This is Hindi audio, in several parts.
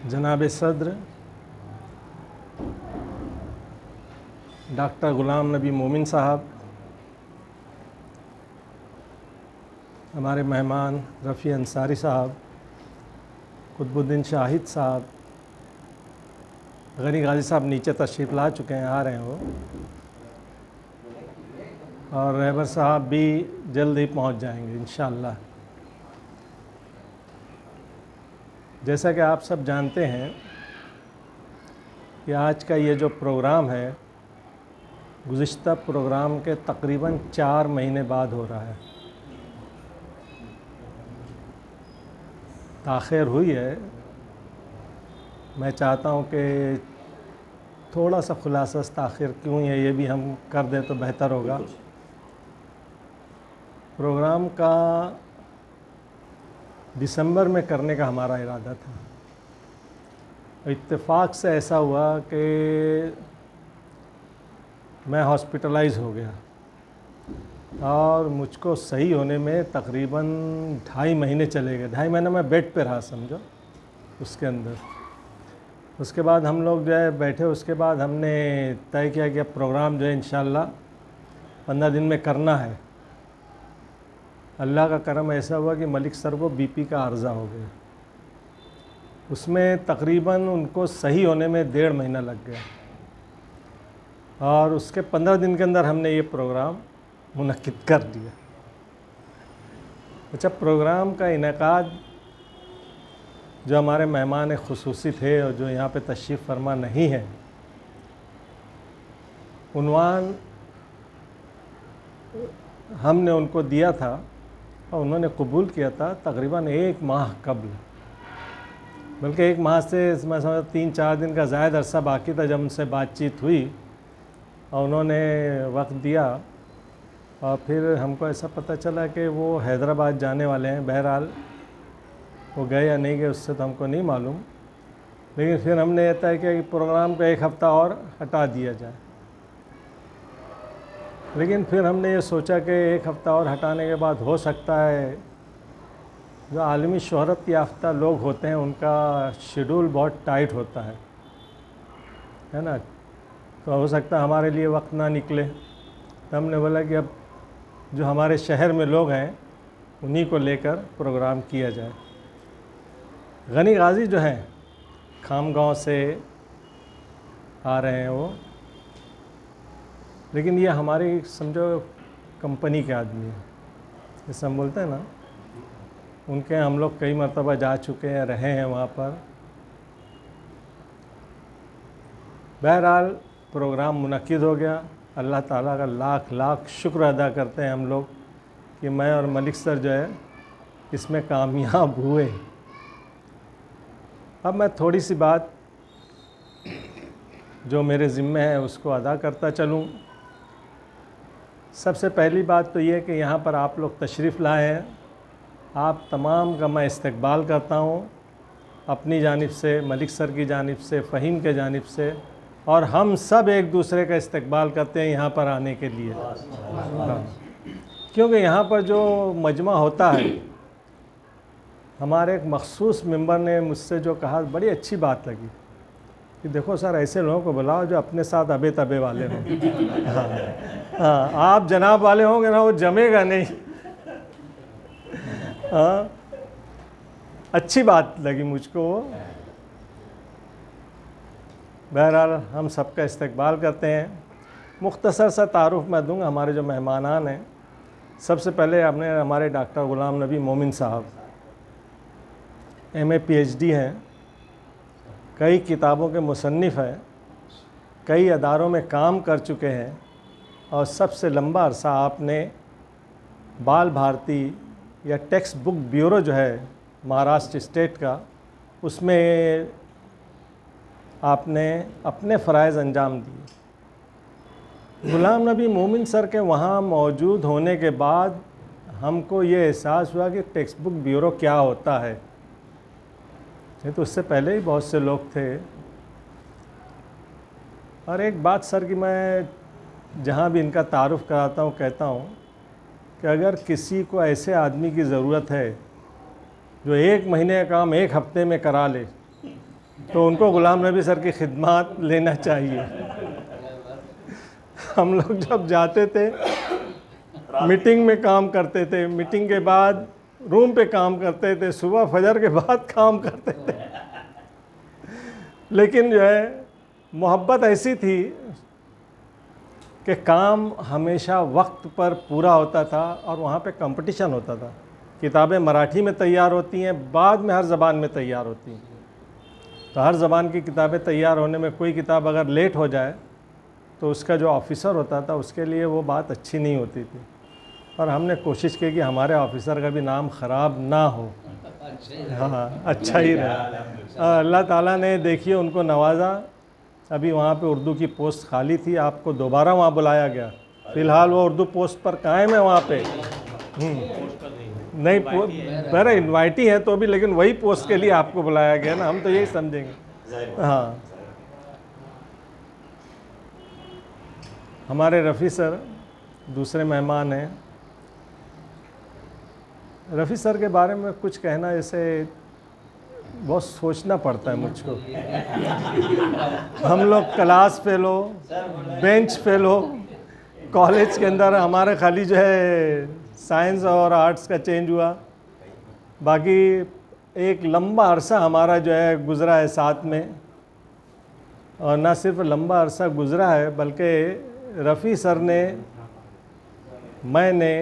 जनाब सद्र डॉक्टर ग़ुलाम नबी मोमिन साहब, हमारे मेहमान रफ़ी अंसारी साहब, कुतुबुद्दीन शाहिद साहब, गनी गाजी साहब नीचे तशरीफ़ ला चुके हैं, आ रहे हैं वो, और रहबर साहब भी जल्द ही पहुंच जाएंगे इंशाअल्लाह। जैसा कि आप सब जानते हैं कि आज का ये जो प्रोग्राम है गुज़िश्ता प्रोग्राम के तकरीबन 4 महीने बाद हो रहा है। ताख़ीर हुई है। मैं चाहता हूँ कि थोड़ा सा खुलासा ताख़ीर क्यों है ये भी हम कर दें तो बेहतर होगा। प्रोग्राम का दिसंबर में करने का हमारा इरादा था। इत्तेफाक से ऐसा हुआ कि मैं हॉस्पिटलाइज़ हो गया और मुझको सही होने में तकरीबन 2.5 महीने चले गए। 2.5 महीने मैं बेड पे रहा समझो उसके अंदर। उसके बाद हम लोग जो है बैठे, उसके बाद हमने तय किया कि अब प्रोग्राम जो है इंशाअल्लाह 15 दिन में करना है। अल्लाह का करम ऐसा हुआ कि मलिक सर को बीपी का अर्ज़ा हो गया। उसमें तकरीबन उनको सही होने में 1.5 महीना लग गया और उसके 15 दिन के अंदर हमने ये प्रोग्राम मुनक्किद कर दिया। अच्छा, प्रोग्राम का इनेकाद जो हमारे मेहमान खुसूसी थे और जो यहाँ पे तशरीफ़ फरमा नहीं है, उन्वान हमने उनको दिया था और उन्होंने कबूल किया था तकरीबन 1 माह कबल, बल्कि 1 माह से मैं समझता 3-4 दिन का ज़ायद अरसा बाकी था जब उनसे बातचीत हुई और उन्होंने वक्त दिया। और फिर हमको ऐसा पता चला कि वो हैदराबाद जाने वाले हैं। बहरहाल वो गए या नहीं गए उससे तो हमको नहीं मालूम, लेकिन फिर हमने ये तय किया कि प्रोग्राम को 1 हफ़्ता और हटा दिया जाए। लेकिन फिर हमने ये सोचा कि 1 हफ़्ता और हटाने के बाद हो सकता है जो आलमी शोहरत याफ्ता लोग होते हैं उनका शेड्यूल बहुत टाइट होता है ना, तो हो सकता है हमारे लिए वक्त ना निकले। तो हमने बोला कि अब जो हमारे शहर में लोग हैं उन्हीं को लेकर प्रोग्राम किया जाए। गनी गाजी जो हैं खामगांव से आ रहे हैं वो, लेकिन ये हमारी समझो कंपनी के आदमी हैं, जैसे हम बोलते हैं ना, उनके हम लोग कई मरतबा जा चुके हैं, रहे हैं वहाँ पर। बहरहाल प्रोग्राम मुनक्किद हो गया। अल्लाह ताला का लाख लाख शुक्र अदा करते हैं हम लोग कि मैं और मलिक सर जो है इसमें कामयाब हुए। अब मैं थोड़ी सी बात जो मेरे ज़िम्मे है उसको अदा करता चलूँ। सबसे पहली बात तो ये कि यहाँ पर आप लोग तशरीफ़ लाए हैं, आप तमाम का मैं इस्तकबाल करता हूँ अपनी जानिब से, मलिक सर की जानिब से, फ़हीम के जानिब से, और हम सब एक दूसरे का इस्तकबाल करते हैं यहाँ पर आने के लिए। हाँ, क्योंकि यहाँ पर जो मजमा होता है, हमारे एक मखसूस मेंबर ने मुझसे जो कहा बड़ी अच्छी बात लगी कि देखो सर ऐसे लोगों को बुलाओ जो अपने साथ अबे तबे वाले हों। हाँ हाँ, आप जनाब वाले होंगे ना वो जमेगा नहीं। हाँ, अच्छी बात लगी मुझको वो। बहरहाल हम सबका इस्तकबाल करते हैं। मुख्तसर सा तारुफ़ मैं दूँगा हमारे जो मेहमानान हैं। सबसे पहले हमने हमारे डॉक्टर ग़ुलाम नबी मोमिन साहब MA PhD हैं, कई किताबों के मुसन्निफ़ हैं, कई अदारों में काम कर चुके हैं और सबसे लंबा अरसा आपने बाल भारती या टेक्स्ट बुक ब्यूरो जो है महाराष्ट्र स्टेट का, उसमें आपने अपने फ़राइज़ अंजाम दिए। ग़ुलाम नबी मोमिन सर के वहाँ मौजूद होने के बाद हमको ये एहसास हुआ कि टेक्स्ट बुक ब्यूरो क्या होता है। ये तो उससे पहले ही बहुत से लोग थे। और एक बात सर की मैं जहाँ भी इनका तारुफ़ कराता हूँ कहता हूँ कि अगर किसी को ऐसे आदमी की ज़रूरत है जो 1 महीने का काम 1 हफ्ते में करा ले, तो उनको गुलाम नबी सर की खिदमत लेना चाहिए। हम लोग जब जाते थे मीटिंग में काम करते थे, मीटिंग के बाद रूम पे काम करते थे, सुबह फजर के बाद काम करते थे। लेकिन जो है मोहब्बत ऐसी थी कि काम हमेशा वक्त पर पूरा होता था और वहाँ पे कंपटीशन होता था। किताबें मराठी में तैयार होती हैं, बाद में हर ज़बान में तैयार होती हैं। तो हर ज़बान की किताबें तैयार होने में कोई किताब अगर लेट हो जाए तो उसका जो ऑफ़िसर होता था उसके लिए वो बात अच्छी नहीं होती थी। और हमने कोशिश की कि हमारे ऑफ़िसर का भी नाम ख़राब ना हो, हाँ अच्छा ही रहे। अल्लाह ताला ने देखिए उनको नवाजा। अभी वहाँ पे उर्दू की पोस्ट खाली थी, आपको दोबारा वहाँ बुलाया गया। फ़िलहाल वो उर्दू पोस्ट पर कायम है वहाँ पे। नहीं मेरा इन्वाइट ही है तो भी, लेकिन वही पोस्ट के लिए आपको बुलाया गया ना, हम तो यही समझेंगे। हाँ, हमारे रफ़ी सर दूसरे मेहमान हैं। रफ़ी सर के बारे में कुछ कहना जैसे बहुत सोचना पड़ता है मुझको। हम लोग class fellow, bench fellow, college के अंदर हमारा खाली जो है साइंस और आर्ट्स का चेंज हुआ, बाकी एक लंबा अरसा हमारा जो है गुज़रा है साथ में। और ना सिर्फ लंबा अरसा गुज़रा है बल्कि रफ़ी सर ने, मैंने,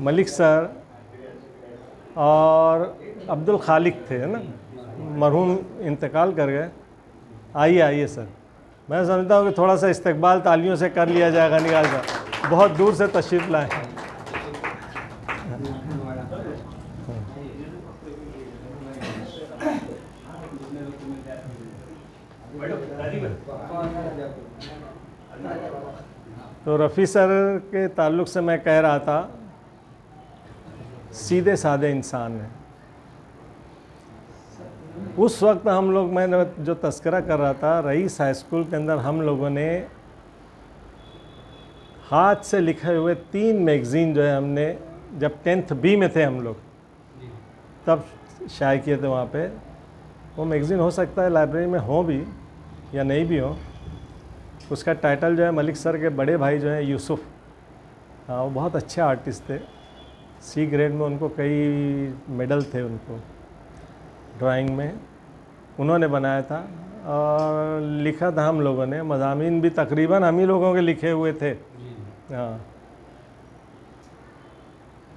मलिक सर और अब्दुल खालिक थे ना, मरहूम इंतकाल कर गए। आइए आइए सर, मैं समझता हूँ कि थोड़ा सा इस्तकबाल तालियों से कर लिया जाएगा। निकाल साहब बहुत दूर से तशरीफ़ लाए। तो रफ़ी सर के ताल्लुक़ से मैं कह रहा था, सीधे साधे इंसान हैं। उस वक्त हम लोग, मैंने जो तस्करा कर रहा था, रईस हाई स्कूल के अंदर हम लोगों ने हाथ से लिखे हुए 3 मैगज़ीन जो है हमने, जब 10th B में थे हम लोग तब शाये किए थे वहाँ पे। वो मैगज़ीन हो सकता है लाइब्रेरी में हो भी या नहीं भी हो। उसका टाइटल जो है, मलिक सर के बड़े भाई जो हैं यूसुफ, हाँ वो बहुत अच्छे आर्टिस्ट थे। C ग्रेड में उनको कई मेडल थे उनको ड्राइंग में, उन्होंने बनाया था और लिखा था हम लोगों ने। मज़ामीन भी तकरीबन हम ही लोगों के लिखे हुए थे। हाँ,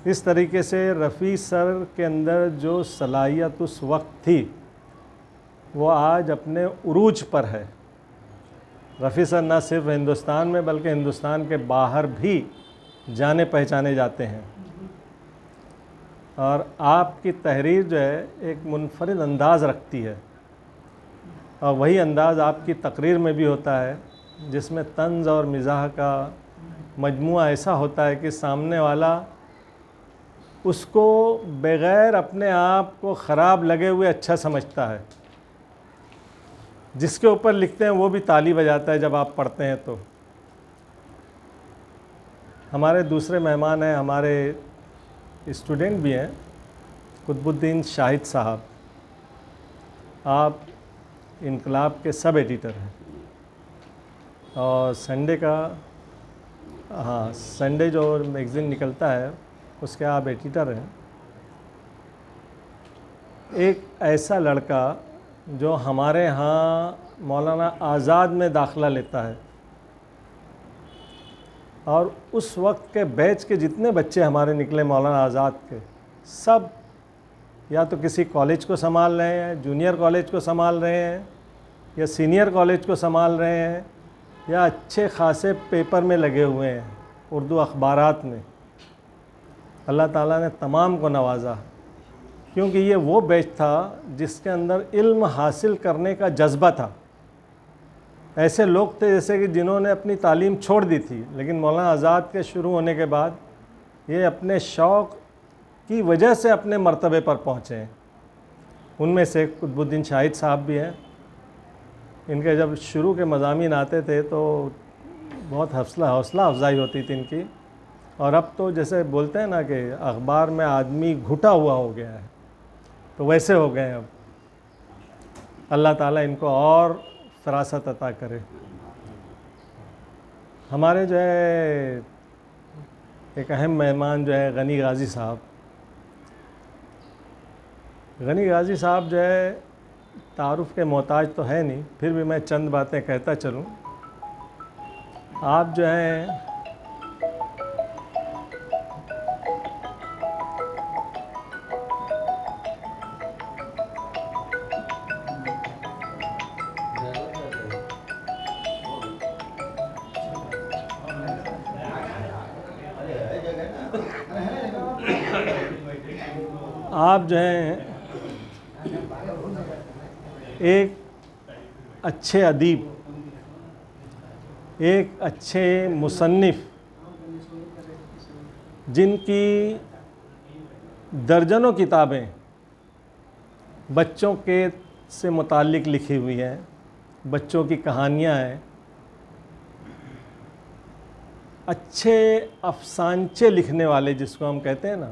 इस तरीके से रफ़ी सर के अंदर जो सलाहियत उस वक्त थी वो आज अपने उरूज पर है। रफ़ी सर न सिर्फ हिंदुस्तान में बल्कि हिंदुस्तान के बाहर भी जाने पहचाने जाते हैं। और आपकी तहरीर जो है एक मुनफरिद अंदाज़ रखती है, और वही अंदाज़ आपकी तकरीर में भी होता है जिसमें तंज़ और मिज़ाह का मजमुआ ऐसा होता है कि सामने वाला उसको बग़ैर अपने आप को ख़राब लगे हुए अच्छा समझता है। जिसके ऊपर लिखते हैं वो भी ताली बजाता है जब आप पढ़ते हैं। तो हमारे दूसरे मेहमान हैं, हमारे स्टूडेंट भी हैं, कुतुबुद्दीन शाहिद साहब। आप इनकलाब के सब एडिटर हैं और संडे का, हाँ संडे जो मैगज़ीन निकलता है उसके आप एडिटर हैं। एक ऐसा लड़का जो हमारे यहाँ मौलाना आज़ाद में दाखिला लेता है, और उस वक्त के बैच के जितने बच्चे हमारे निकले मौलाना आज़ाद के, सब या तो किसी कॉलेज को संभाल रहे हैं, जूनियर कॉलेज को संभाल रहे हैं, या सीनियर कॉलेज को संभाल रहे हैं, या अच्छे खासे पेपर में लगे हुए हैं, उर्दू अखबारात में। अल्लाह ताला ने तमाम को नवाजा, क्योंकि ये वो बैच था जिसके अंदर इल्म हासिल करने का जज्बा था। ऐसे लोग थे जैसे कि जिन्होंने अपनी तालीम छोड़ दी थी, लेकिन मौलाना आज़ाद के शुरू होने के बाद ये अपने शौक़ की वजह से अपने मर्तबे पर पहुँचे हैं। उनमें से कुतुबुद्दीन शाहिद साहब भी हैं। इनके जब शुरू के मज़ामीन आते थे तो बहुत हौसला अफजाई होती थी इनकी, और अब तो जैसे बोलते हैं ना कि अखबार में आदमी घुटा हुआ हो गया है, तो वैसे हो गए हैं अब। अल्लाह ताला इनको और फरासत अता करे। हमारे जो है एक अहम मेहमान जो है गनी गाज़ी साहब, गनी गाज़ी साहब जो है तारुफ़ के मोहताज तो है नहीं, फिर भी मैं चंद बातें कहता चलूँ। आप जो हैं आप जो हैं एक अच्छे अदीब, एक अच्छे मुसन्निफ़, जिनकी दर्जनों किताबें बच्चों के से मुताल्लिक़ लिखी हुई हैं, बच्चों की कहानियाँ हैं, अच्छे अफसानचे लिखने वाले जिसको हम कहते हैं ना,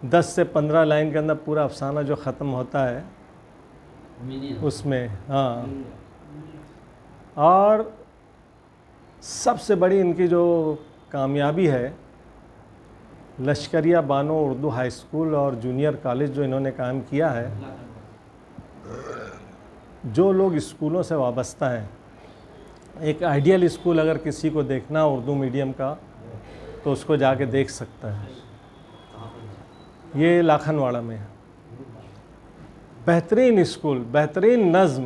10 से 15 लाइन के अंदर पूरा अफसाना जो ख़त्म होता है उसमें, हाँ। और सबसे बड़ी इनकी जो कामयाबी है, लश्करिया बानो उर्दू हाई स्कूल और जूनियर कॉलेज जो इन्होंने कायम किया है। जो लोग स्कूलों से वाबस्ता हैं, एक आइडियल स्कूल अगर किसी को देखना उर्दू मीडियम का तो उसको जाके देख सकता है। ये लाखनवाड़ा में है। बेहतरीन स्कूल, बेहतरीन नज़्म,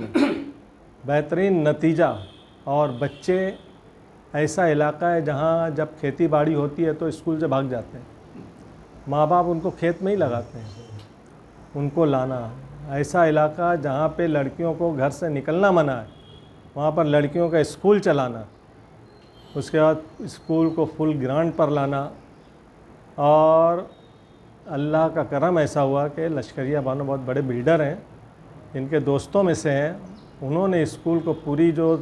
बेहतरीन नतीजा, और बच्चे, ऐसा इलाका है जहाँ जब खेती बाड़ी होती है तो स्कूल से भाग जाते हैं, माँ बाप उनको खेत में ही लगाते हैं, उनको लाना। ऐसा इलाका जहाँ पे लड़कियों को घर से निकलना मना है, वहाँ पर लड़कियों का स्कूल चलाना, उसके बाद स्कूल को फुल ग्रांट पर लाना। और अल्लाह का करम ऐसा हुआ कि लश्करिया बानो बहुत बड़े बिल्डर हैं, इनके दोस्तों में से हैं, उन्होंने स्कूल को पूरी जो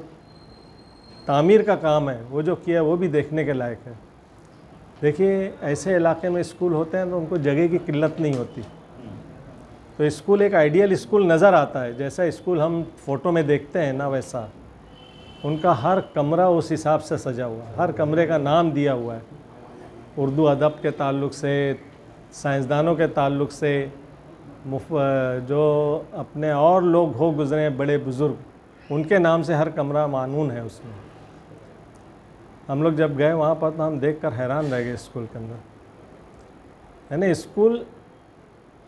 तामीर का काम है वो जो किया वो भी देखने के लायक है। देखिए, ऐसे इलाके में स्कूल होते हैं तो उनको जगह की किल्लत नहीं होती, तो स्कूल एक आइडियल स्कूल नज़र आता है। जैसा स्कूल हम फ़ोटो में देखते हैं ना, वैसा उनका हर कमरा उस हिसाब से सजा हुआ है, हर कमरे का नाम दिया हुआ है। उर्दू अदब के ताल्लुक़ से, साइंसदानों के ताल्लुक़ से, जो अपने और लोग हो गुज़रे बड़े बुज़ुर्ग, उनके नाम से हर कमरा मानून है उसमें। हम लोग जब गए वहाँ पर तो हम देखकर हैरान रह गए स्कूल के अंदर। यानी स्कूल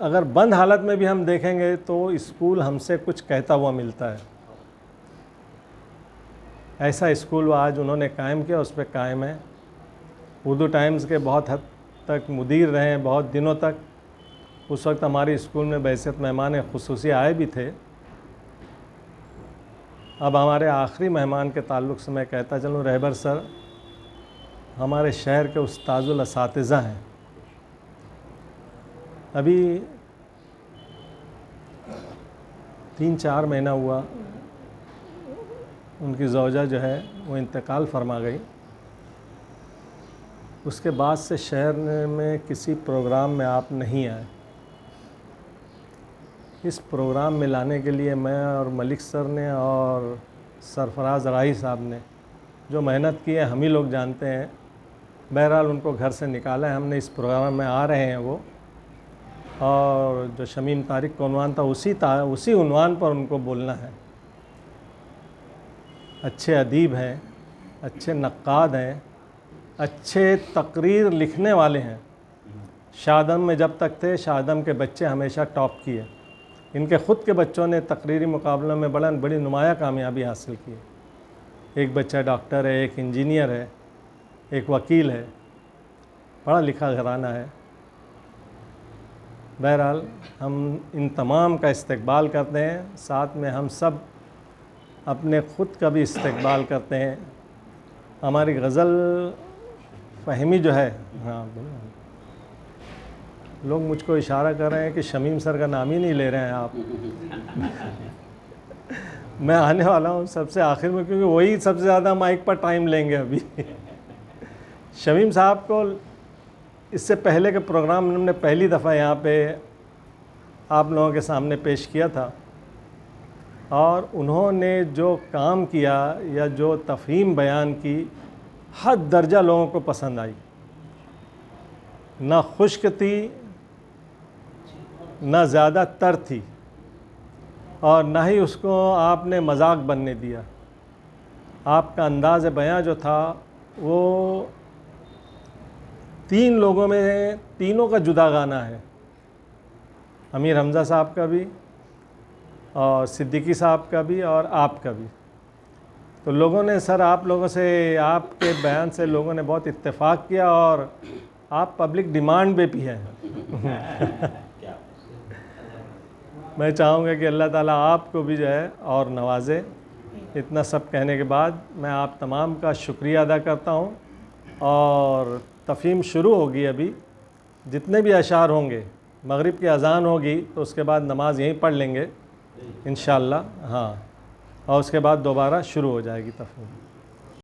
अगर बंद हालत में भी हम देखेंगे तो स्कूल हमसे कुछ कहता हुआ मिलता है। ऐसा स्कूल आज उन्होंने कायम किया, उस पर कायम है। उर्दू टाइम्स के बहुत हद तक मुदीर रहे हैं, बहुत दिनों तक। उस वक्त हमारे स्कूल में बैसियत मेहमान खुसूसी आए भी थे। अब हमारे आखिरी मेहमान के ताल्लुक़ से मैं कहता चलूँ, रहबर सर हमारे शहर के उस्ताजुल असातिज़ा हैं। अभी 3-4 महीना हुआ उनकी ज़ौजा जो है वो इंतकाल फरमा गई। उसके बाद से शहर में किसी प्रोग्राम में आप नहीं आए। इस प्रोग्राम में लाने के लिए मैं और मलिक सर ने और सरफराज राही साहब ने जो मेहनत की है हम ही लोग जानते हैं। बहरहाल उनको घर से निकाला है हमने, इस प्रोग्राम में आ रहे हैं वो। और जो शमीम तारिक का उन्वान था उसी उन्वान पर उनको बोलना है। अच्छे अदीब हैं, अच्छे नक्काद हैं, अच्छे तकरीर लिखने वाले हैं। शादम में जब तक थे, शादम के बच्चे हमेशा टॉप किए। इनके ख़ुद के बच्चों ने तकरीरी मुकाबलों में बड़ी नुमाया कामयाबी हासिल की। एक बच्चा डॉक्टर है, एक इंजीनियर है, एक वकील है, पढ़ा लिखा घराना है। बहरहाल हम इन तमाम का इस्तकबाल करते हैं, साथ में हम सब अपने ख़ुद का भी इस्तकबाल करते हैं। हमारी गज़ल फ़हमी जो है, हाँ लोग मुझको इशारा कर रहे हैं कि शमीम सर का नाम ही नहीं ले रहे हैं आप। मैं आने वाला हूँ सबसे आखिर में, क्योंकि वही सबसे ज़्यादा माइक पर टाइम लेंगे अभी। शमीम साहब को इससे पहले के प्रोग्राम हमने पहली दफ़ा यहाँ पे आप लोगों के सामने पेश किया था। और उन्होंने जो काम किया या जो तफ़हीम बयान की, हद दर्जा लोगों को पसंद आई। ना खुश्क थी, ना ज़्यादा तर थी, और ना ही उसको आपने मजाक बनने दिया। आपका अंदाज़ बयां जो था वो तीन लोगों में, तीनों का जुदा गाना है, अमीर हमज़ा साहब का भी और सिद्दीकी साहब का भी और आपका भी। तो लोगों ने सर, आप लोगों से, आपके बयान से लोगों ने बहुत इत्तेफाक किया और आप पब्लिक डिमांड पे भी हैं। मैं चाहूँगा कि अल्लाह ताला आपको भी जो है और नवाजे। इतना सब कहने के बाद मैं आप तमाम का शुक्रिया अदा करता हूँ। और तफ़हीम शुरू होगी अभी, जितने भी अशार होंगे, मगरिब की अज़ान होगी तो उसके बाद नमाज यहीं पढ़ लेंगे इंशाअल्लाह। हाँ, और उसके बाद दोबारा शुरू हो जाएगी तफ़हीम।